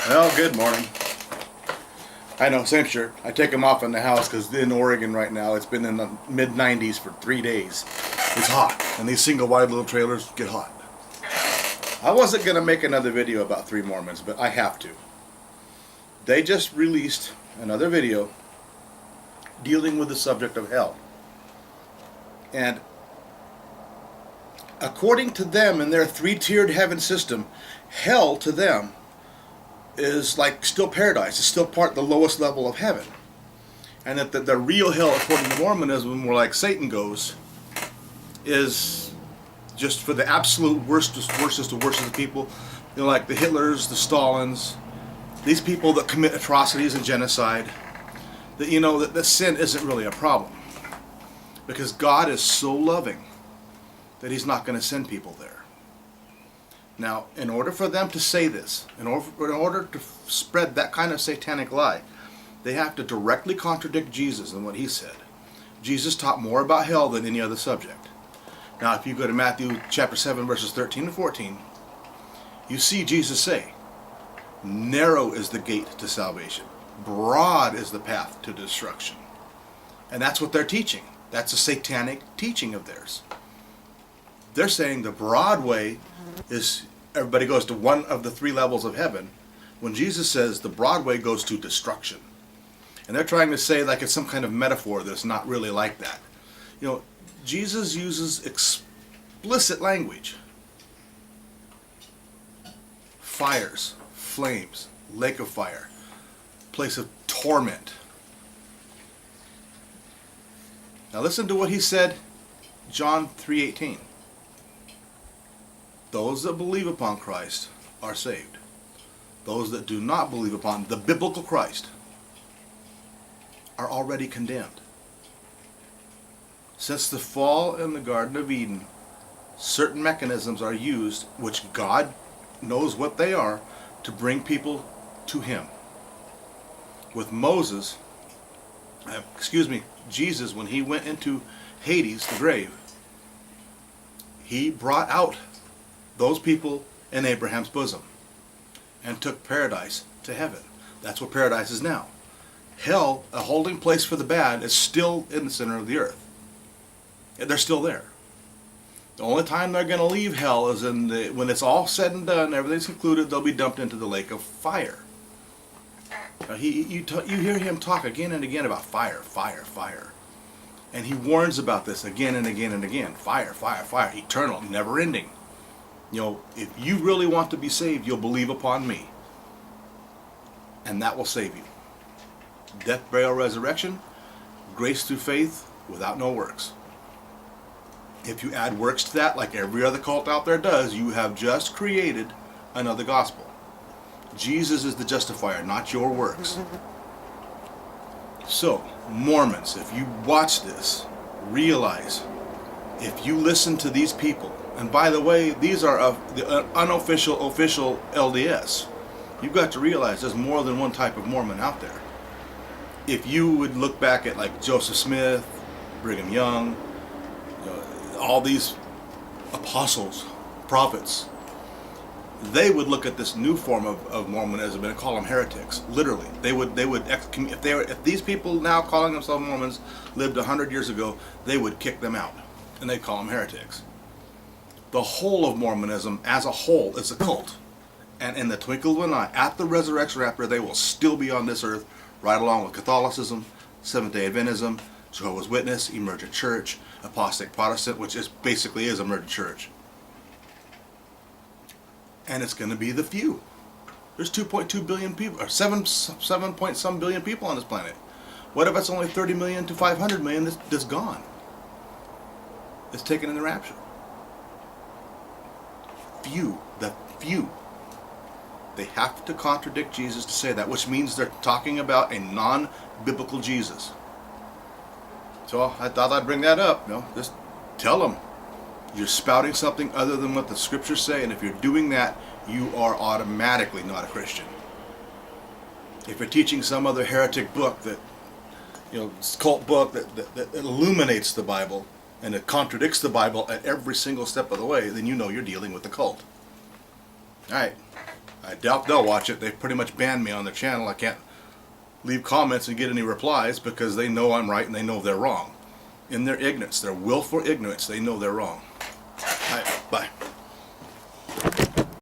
Well, good morning. I know, same shirt. I take them off in the house because in Oregon right now, it's been in the mid-90s for 3 days. It's hot, and these single wide little trailers get hot. I wasn't going to make another video about 3 Mormons, but I have to. They just released another video dealing with the subject of hell. And according to them in their 3-tiered heaven system, hell to them is like still paradise. It's still part of the lowest level of heaven. And that the real hell, according to Mormonism, where like Satan goes, is just for the absolute worstest of people. You know, like the Hitlers, the Stalins, these people that commit atrocities and genocide. That, you know, that sin isn't really a problem. Because God is so loving that He's not going to send people there. Now, in order for them to say this, in order to spread that kind of satanic lie, they have to directly contradict Jesus and what He said. Jesus taught more about hell than any other subject. Now, if you go to Matthew chapter 7, verses 13 and 14, you see Jesus say, narrow is the gate to salvation. Broad is the path to destruction. And that's what they're teaching. That's a satanic teaching of theirs. They're saying the broad way is everybody goes to one of the 3 levels of heaven, when Jesus says the broad way goes to destruction. And they're trying to say like it's some kind of metaphor that's not really like that. You know, Jesus uses explicit language. Fires, flames, lake of fire, place of torment. Now listen to what He said, John 3:18. Those that believe upon Christ are saved. Those that do not believe upon the biblical Christ are already condemned. Since the fall in the Garden of Eden, certain mechanisms are used, which God knows what they are, to bring people to Him. With Jesus, when He went into Hades, the grave, He brought out those people in Abraham's bosom and took paradise to heaven. That's what paradise is now. Hell, a holding place for the bad, is still in the center of the earth. They're still there. The only time they're going to leave hell is when it's all said and done, everything's concluded, they'll be dumped into the lake of fire. Now, you hear Him talk again and again about fire, fire, fire. And He warns about this again and again and again. Fire, fire, fire, eternal, never ending. You know, if you really want to be saved, you'll believe upon me. And that will save you. Death, burial, resurrection, grace through faith, without no works. If you add works to that, like every other cult out there does, you have just created another gospel. Jesus is the justifier, not your works. So, Mormons, if you watch this, realize, if you listen to these people, and by the way, these are of the unofficial, official LDS. You've got to realize there's more than one type of Mormon out there. If you would look back at like Joseph Smith, Brigham Young, all these apostles, prophets, they would look at this new form of Mormonism and call them heretics. Literally, if these people now calling themselves Mormons lived 100 years ago, they would kick them out, and they'd call them heretics. The whole of Mormonism as a whole is a cult. And in the twinkle of an eye, at the resurrection rapture, they will still be on this earth, right along with Catholicism, Seventh-day Adventism, Jehovah's Witness, Emergent Church, Apostate Protestant, which basically is Emergent Church. And it's going to be the few. There's 2.2 billion people, or 7 point some billion people on this planet. What if it's only 30 million to 500 million that's gone? It's taken in the rapture. The few. They have to contradict Jesus to say that, which means they're talking about a non-biblical Jesus. So I thought I'd bring that up. Just tell them you're spouting something other than what the scriptures say, and if you're doing that, you are automatically not a Christian. If you're teaching some other heretic book that, cult book that illuminates the Bible, and it contradicts the Bible at every single step of the way, then you know you're dealing with the cult. Alright, I doubt they'll watch it. They've pretty much banned me on their channel. I can't leave comments and get any replies because they know I'm right and they know they're wrong. In their ignorance, their willful ignorance, they know they're wrong. All right, bye.